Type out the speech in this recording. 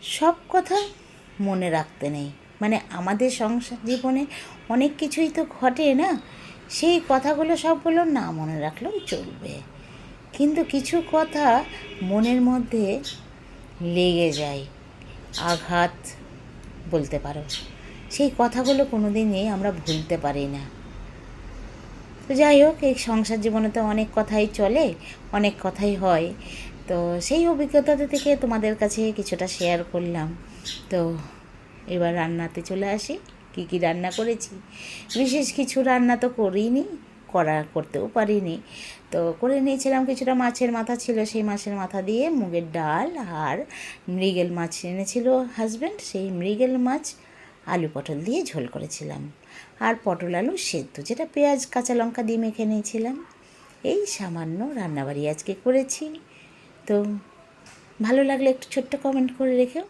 সব কথা মনে রাখতে নেই, মানে আমাদের সংসার জীবনে অনেক কিছুই তো ঘটে না, সেই কথাগুলো সবগুলো না মনে রাখলেও চলবে। কিন্তু কিছু কথা মনের মধ্যে লেগে যায়, আঘাত বলতে পারো, সেই কথাগুলো কোনো দিনই আমরা ভুলতে পারি না। তো যাই হোক, এই সংসার জীবনে তো অনেক কথাই চলে, অনেক কথাই হয়। তো সেই অভিজ্ঞতা থেকে তোমাদের কাছে কিছুটা শেয়ার করলাম। তো এবার রান্নাতে চলে আসি। কী কী রান্না করেছি, বিশেষ কিছু রান্না তো করিনি, করতেও পারিনি। তো করে নিয়েছিলাম, কিছুটা মাছের মাথা ছিল, সেই মাছের মাথা দিয়ে মুগের ডাল, আর মৃগেল মাছ এনেছিল হাজব্যান্ড, সেই মৃগেল মাছ আলু পটল দিয়ে ঝোল করেছিলাম। আর পটল আলু সেদ্ধ, যেটা পেঁয়াজ কাঁচা লঙ্কা দিয়ে মেখে নিয়েছিলাম। এই সামান্য রান্নাবাড়ি আজকে করেছি। তো ভালো লাগলে একটু ছোট্ট কমেন্ট করে রেখেও।